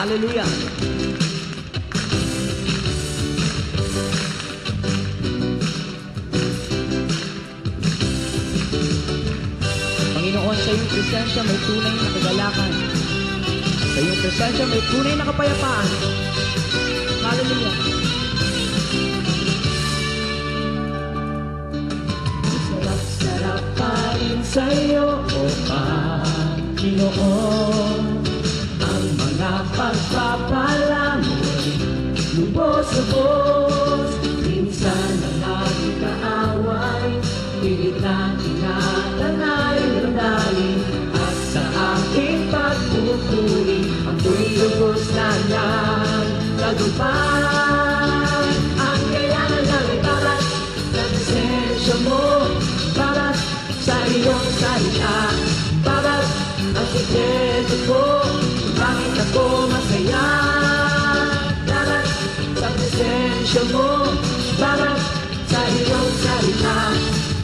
Hallelujah. Panginoon, sa iyong presensya may tunay na kagalakan. Sa iyong presensya may tunay na kapayapaan. Hallelujah. Sarap-sarap pa rin sa iyo, O Panginoon. Ang mga pagpapala mo'y lubos-lubos. Minsan ang ating kaaway, pilit na tinatanay ng dahil. At sa aking pagpupuri, ako'y lubos na nagtagumpay. Ang kailangan lang ay barat na presensya mo, barat sa iyong salita, barat ang sikreto ko, bakit ako masaya. Barat sa presensya mo, barat sa iyong salita,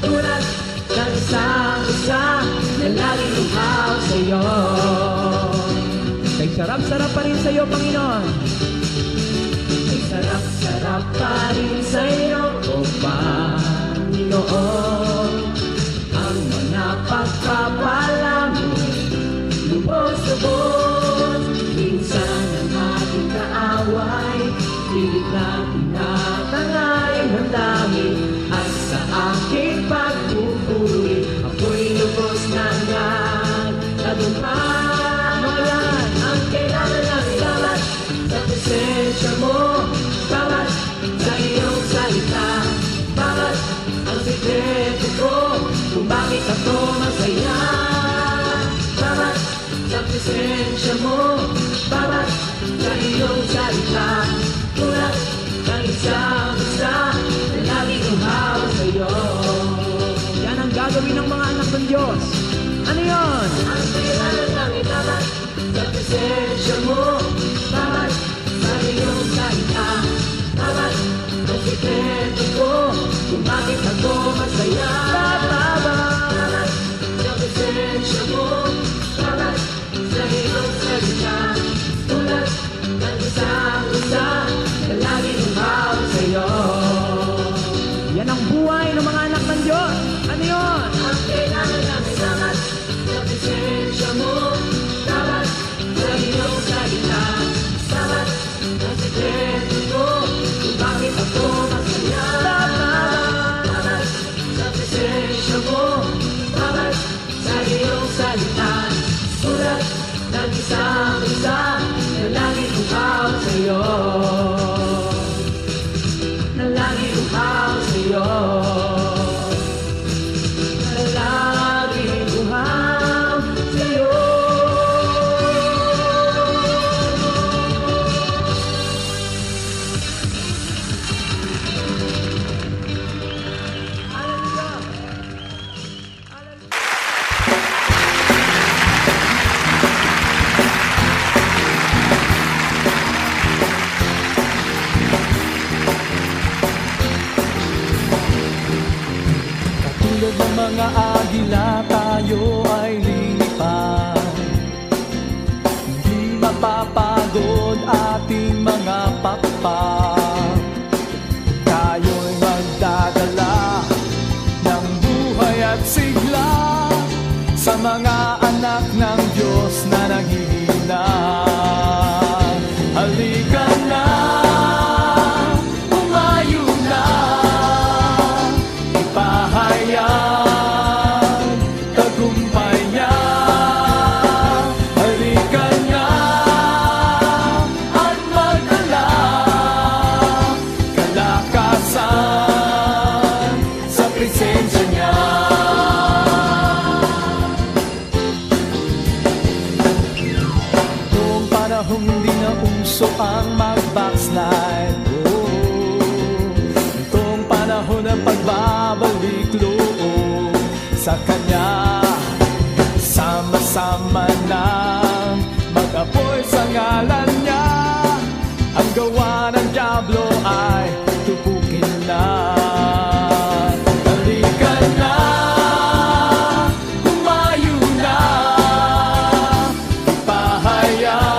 tulad ng isang isa na laging lumaw sa iyo. May sarap-sarap pa rin sa iyo, Panginoon. May sarap-sarap pa rin sa iyo, O Panginoon. Ang mga pagpapala mo, lubos-lubos. Minsan ang ating kaaway, pilit na tinatangay ng dahil. At sa aking pagpupuri, ako'y lubos na nagtagumpay. Ang kailangan lang ay barat sa presensya mo, barat sa iyong salita, barat ang sikreto ko, kung bakit ako masaya. Barat sa presensya mo, barat sa iyong salita, tulad ng isang isa na laging umawa sa iyo. Yan ang gagawin ng mga anak ng Diyos. Ano yun? Ang kailangan lang ay barat sa presensya mo, barat sa iyong salita, barat ang sikreto ko, kung bakit ako masaya. Barat sa presensya mo, barat sa iyong salita, tulad ng isang isa na laging umawa sa iyo. Yan ang buhay ng mga anak ng Diyos. Ano yun? Ang kailangan lang ay barat sa presensya mo, barat sa iyong salita, barat ang sikreto ko, kung bakit ako masaya. Barat sa presensya mo, barat sa iyong salita, tulad ng isang isa na laging umawa sa iyo. Na laging umawa sa iyo. Na laging umawa sa iyo. Hallelujah. Katulad ng mga agila, tayo ay lilipad. Hindi mapapagod ating mga pakpak. Tayo'y magdadala ng buhay at sigla sa mga anak ng Diyos na naghihina. Halika na, umayo na, ipahayag tagumpay niya. Halika na at magdala kalakasan sa presensya niya. Noong panahong hindi na uso ang mag-backslide, itong panahon ng pagbabalik loob sa Kanya, sama-sama nang mag-apoy sa ngalan niya. Ang gawa ng dyablo ay tupukin na. Halika na, umayo na, ipahayag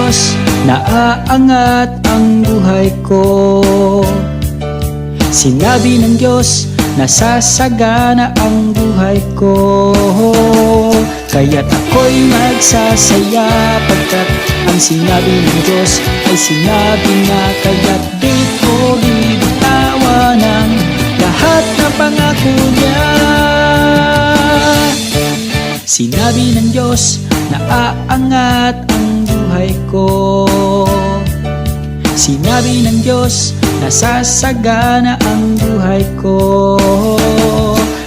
Diyos, naaangat ang buhay ko. Sinabi ng Diyos, nasasagana ang buhay ko. Kaya't ako'y magsasaya, pagkat ang sinabi ng Diyos ay sinabi niya. Kaya't di ko bibitawan ang lahat na pangako niya. Sinabi ng Diyos, naaangat ang buhay ko. Sinabi ng Diyos, nasasagana ang buhay ko.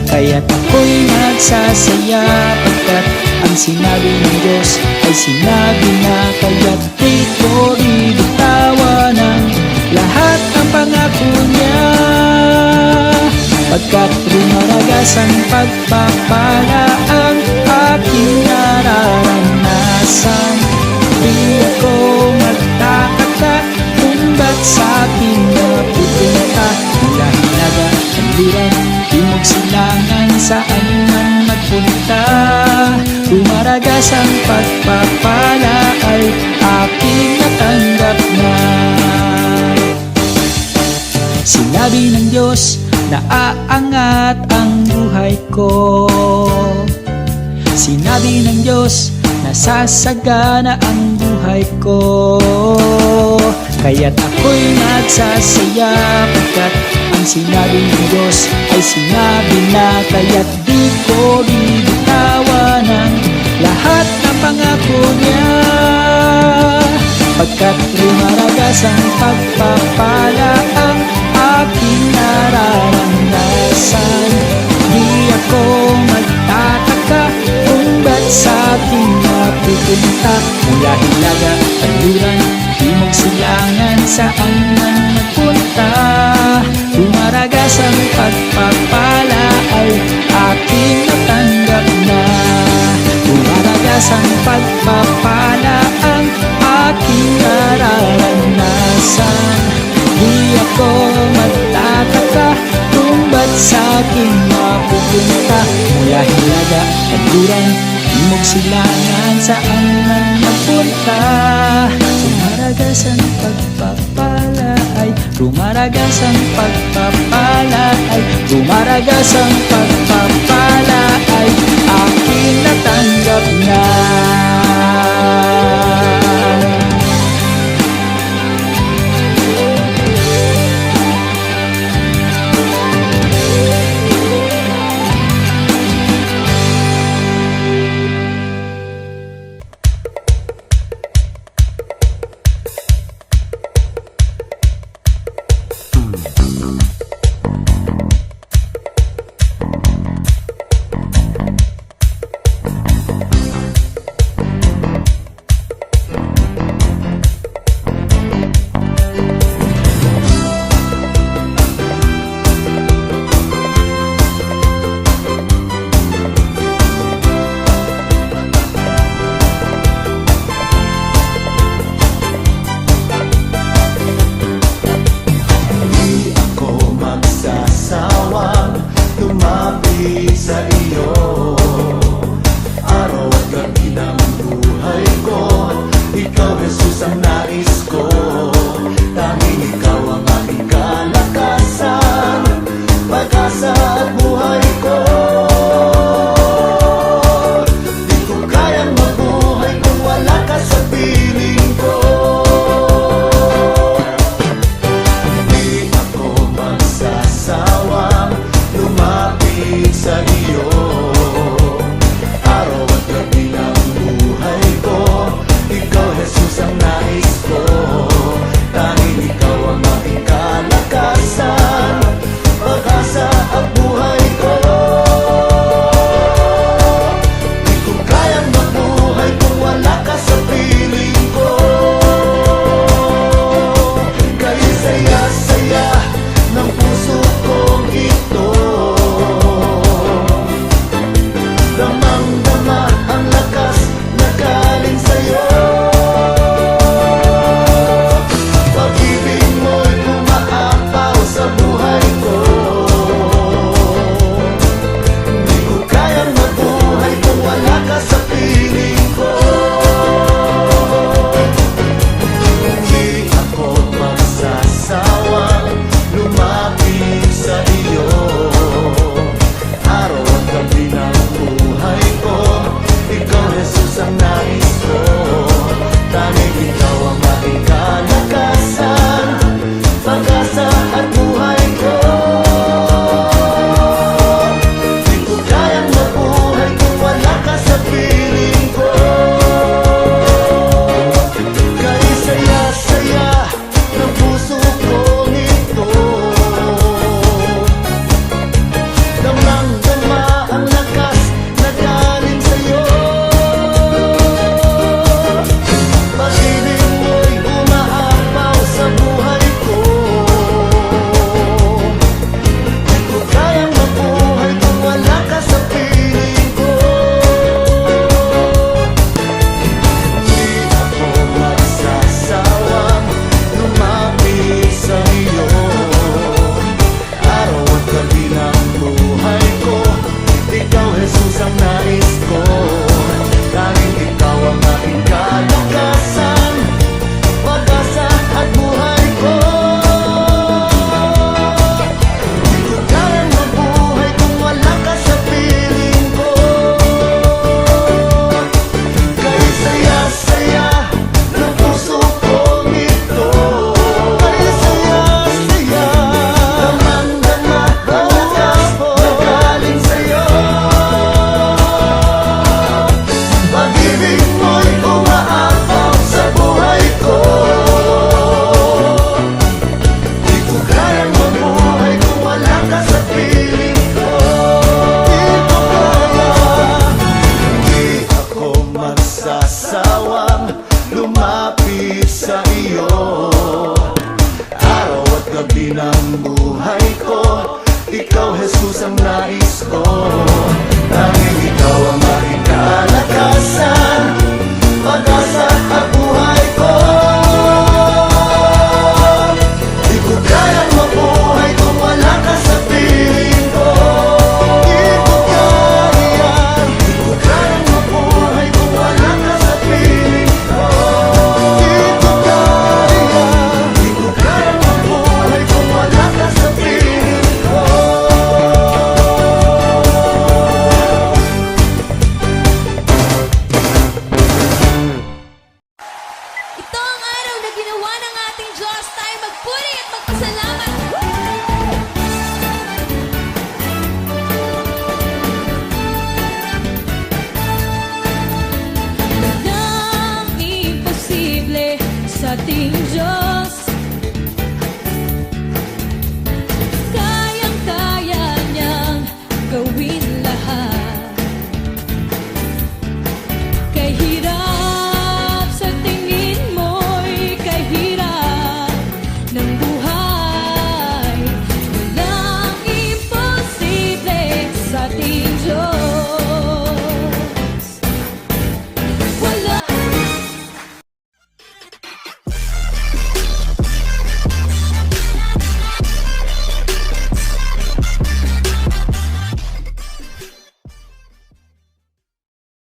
Kaya't ako'y nagsasaya, pagkat ang sinabi ng Diyos ay sinabi na. Kaya't di ko bibitawan ang lahat ng pangako niya. Pagkat rumaragas ang pagpapala ang aking nararanasan. Di ako magtataka kung ba't sa'kin napupunta. Mula Hilaga, Kanluran, Timog Silangan, saan man magpunta. Rumaragas ang pagpapala ay aking natanggap na. Sinabi ng Diyos, naaangat ang buhay ko. Sinabi ng Diyos, nasasagana ang buhay ko. Kaya't ako'y nagsasaya, pagkat ang sinabi ng Diyos ay sinabi na. Kaya't di ko bibitawan ang lahat ng pangako niya. Pagkat rumaragas ang pagpapala ang aking nararanasan. Di ako magtataka kung ba't sa'kin napupunta. Mula Hilaga, Kanluran, Timog Silangan, saan man magpunta. Rumaragas ang pagpapala ay aking natanggap na. Rumaragas ang pagpapala ang aking nararanasan. Di ako magtataka kung ba't sa'kin napupunta. Mula Hilaga, Kanluran, Timog Silangan, saan man magpunta. Rumaragas ang pagpapala ay, rumaragas ang pagpapala ay, rumaragas ang pagpapala ay aking natanggap na. iyo. Araw at gabi ng buhay ko, ikaw Jesus ang nais ko. Tanging ikaw ang aking kalakasan, pag-asa at buhay ko. Di ko kayang mabuhay kung wala ka sa piling ko. Di ko kayang mabuhay kung wala ka sa piling ko. Di ko kayang mabuhay kung wala ka sa piling ko. Ito ang araw na ginawa ng ating Diyos. Tayo magpuri at magpasalamat. Walang imposible sa tingin